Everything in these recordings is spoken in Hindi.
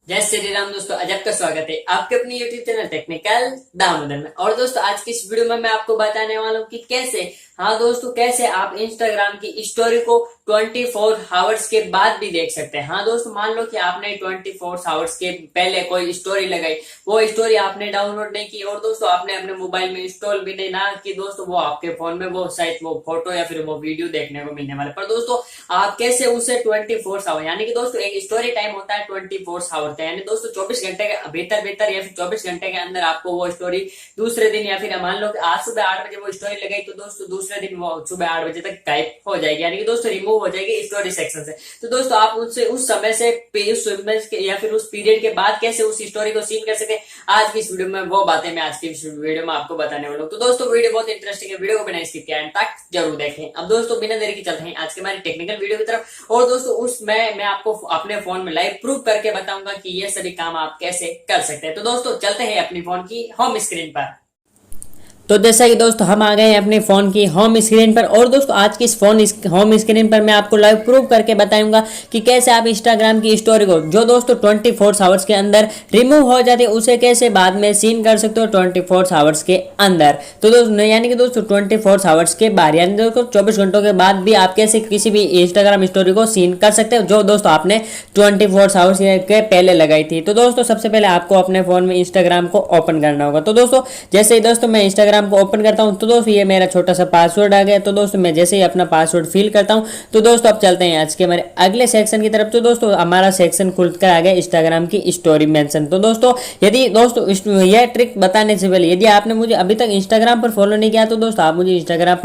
जय श्री राम दोस्तों, अजब का स्वागत है आपके अपनी यूट्यूब चैनल टेक्निकल दामोदर में। और दोस्तों आज की इस वीडियो में मैं आपको बताने वाला हूँ कि कैसे आप इंस्टाग्राम की स्टोरी को 24 आवर्स के बाद भी देख सकते हैं। हाँ दोस्तों, मान लो कि आपने 24 आवर्स के पहले कोई स्टोरी लगाई, वो स्टोरी आपने डाउनलोड नहीं की और दोस्तों आपने अपने मोबाइल में इंस्टॉल भी नहीं ना की दोस्तों, वो आपके फोन में वो शायद वो फोटो या फिर वो वीडियो देखने को मिलने वाला। पर दोस्तों आप कैसे उसे 24 आवर यानी कि दोस्तों एक स्टोरी टाइम होता है 24 आवर का, यानी दोस्तों 24 घंटे के भीतर या फिर 24 घंटे के अंदर आपको वो स्टोरी दूसरे दिन या फिर मान लो कि आज सुबह 8 बजे वो स्टोरी लगाई तो दोस्तों दूसरे दिन वो सुबह 8 बजे तक गायब हो जाएगी, यानी कि दोस्तों रिमूव हो जाएगी स्टोरी सेक्शन से। तो दोस्तों आप उससे उस समय से या फिर उस पीरियड के बाद कैसे उस स्टोरी को सीन कर सकते, आज की इस वीडियो में वो बातें मैं आज की इस वीडियो में आपको बताने वाला हूँ। तो दोस्तों वीडियो बहुत इंटरेस्टिंग है, वीडियो को बिना स्किप किए एंड तक जरूर देखें। अब दोस्तों बिना देरी के चलते हैं आज के हमारी टेक्निकल वीडियो की तरफ। और दोस्तों उसमें मैं आपको अपने फोन में लाइव प्रूफ करके बताऊंगा कि ये सभी काम आप कैसे कर सकते हैं। तो दोस्तों चलते हैं अपनी फोन की होम स्क्रीन पर। तो जैसा कि दोस्तों हम आ गए हैं अपने फोन की होम स्क्रीन पर। और दोस्तों आज की इस होम स्क्रीन पर मैं आपको लाइव प्रूफ करके बताऊंगा कि कैसे आप इंस्टाग्राम की स्टोरी को जो दोस्तों 24 आवर्स के अंदर रिमूव हो जाती है उसे कैसे बाद में सीन कर सकते हो 24 आवर्स के अंदर। तो दोस्तों यानी कि दोस्तों 24 आवर्स के बाद यानी दोस्तों 24 घंटों के बाद भी आप कैसे किसी भी इंस्टाग्राम स्टोरी को सीन कर सकते हो जो दोस्तों आपने 24 आवर्स के पहले लगाई थी। तो दोस्तों सबसे पहले आपको अपने फोन में इंस्टाग्राम को ओपन करना होगा। तो दोस्तों जैसे ही दोस्तों मैं इंस्टाग्राम को ओपन करता हूं तो दोस्तों ये मेरा छोटा सा पासवर्ड आ गया। तो दोस्तों मैं जैसे ही अपना पासवर्ड फिल करता हूं तो दोस्तों अब चलते हैं आज के हमारे अगले सेक्शन की तरफ। तो दोस्तों हमारा सेक्शन खुलकर आ गया इंस्टाग्राम की स्टोरी मेंशन। तो दोस्तों यदि दोस्तों यह ट्रिक बताने से पहले यदि आपने मुझे अभी तक इंस्टाग्राम पर फॉलो नहीं किया तो दोस्तों आप मुझे इंस्टाग्राम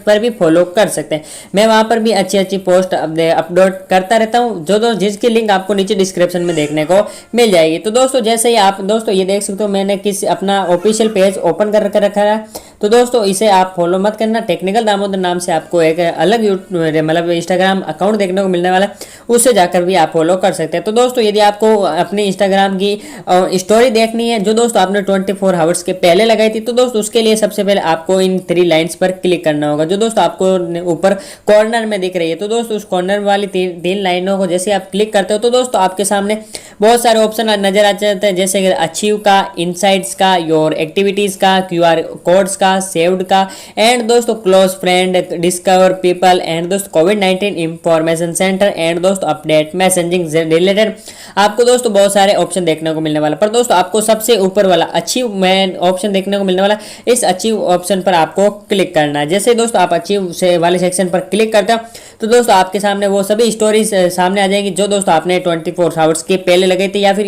पर भी फॉलो कर सकते हैं। मैं वहां पर भी अच्छी पोस्ट अपलोड करता रहता हूँ जो जिसकी लिंक आपको नीचे डिस्क्रिप्शन में देखने को मिल जाएगी। तो दोस्तों जैसे ही आप दोस्तों ये देख सकते हो मैंने अपना ऑफिशियल पेज ओपन कर रखा है। तो दोस्तों इसे आप फॉलो मत करना, टेक्निकल दामोदर नाम से आपको एक अलग मतलब इंस्टाग्राम अकाउंट देखने को मिलने वाला है, उससे जाकर भी आप फॉलो कर सकते हैं। तो दोस्तों यदि आपको अपने इंस्टाग्राम की स्टोरी देखनी है जो दोस्तों आपने 24 आवर्स के पहले लगाई थी तो दोस्तों उसके लिए सबसे पहले आपको इन 3 लाइन्स पर क्लिक करना होगा जो दोस्तों आपको ऊपर कॉर्नर में दिख रही है। तो दोस्तों उस कॉर्नर वाली 3 लाइनों को जैसे आप क्लिक करते हो तो दोस्तों आपके सामने बहुत सारे ऑप्शन नजर आ जाते हैं, जैसे अचीव का, इनसाइट्स का, योर एक्टिविटीज का, QR कोड्स का, सेव्ड का एंड दोस्तों close friend, discover people and दोस्तों कोविड-19 इंफॉर्मेशन सेंटर एंड दोस्तों अपडेट मैसेजिंग रिलेटेड आपको दोस्तों बहुत सारे ऑप्शन देखने को मिलने वाला। पर दोस्तों आपको सबसे ऊपर वाला अचीव मैन ऑप्शन देखने को मिलने वाला, इस अचीव ऑप्शन पर आपको क्लिक करना है। जैसे दोस्तों आप अचीव से वाले सेक्शन पर क्लिक करते हो तो दोस्तों आपके सामने वो सभी स्टोरीज सामने आ जाएंगी जो दोस्तों आपने 24 आवर्स के पहले लगाई थी या फिर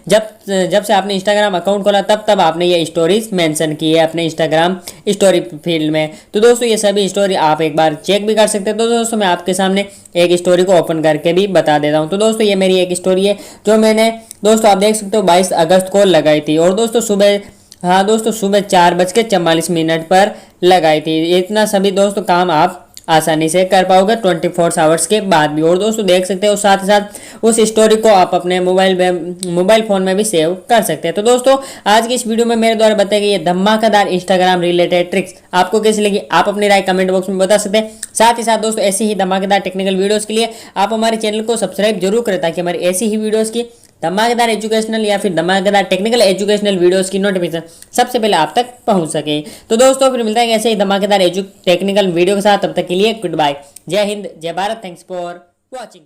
जब से आपने इंस्टाग्राम अकाउंट खोला तब आपने ये स्टोरीज मेंशन की है अपने इंस्टाग्राम स्टोरी फील्ड में। तो दोस्तों ये सभी स्टोरी आप एक बार चेक भी कर सकते हैं। तो दोस्तों मैं आपके सामने एक स्टोरी को ओपन करके भी बता देता हूँ। तो दोस्तों ये मेरी एक स्टोरी है जो मैंने दोस्तों आप देख सकते हो 22 अगस्त को लगाई थी और दोस्तों सुबह 4:44 पर लगाई थी। इतना सभी दोस्तों काम आप आसानी से कर पाओगे 24 आवर्स के बाद भी। और दोस्तों देख सकते हो साथ ही साथ उस स्टोरी को आप अपने मोबाइल फोन में भी सेव कर सकते हैं। तो दोस्तों आज की इस वीडियो में मेरे द्वारा बताई गई ये धमाकेदार इंस्टाग्राम रिलेटेड ट्रिक्स आपको कैसी लगी आप अपनी राय कमेंट बॉक्स में बता सकते हैं। साथ ही साथ दोस्तों ऐसी ही धमाकेदार टेक्निकल वीडियोस के लिए आप हमारे चैनल को सब्सक्राइब जरूर करें ताकि हमारी ऐसी ही वीडियोस की धमाकेदार एजुकेशनल या फिर धमाकेदार टेक्निकल एजुकेशनल वीडियोस की नोटिफिकेशन सबसे पहले आप तक पहुंच सके। तो दोस्तों फिर मिलता है ऐसे ही धमाकेदार टेक्निकल वीडियो के साथ, तब तक के लिए गुड बाय, जय हिंद, जय भारत, थैंक्स फॉर वॉचिंग।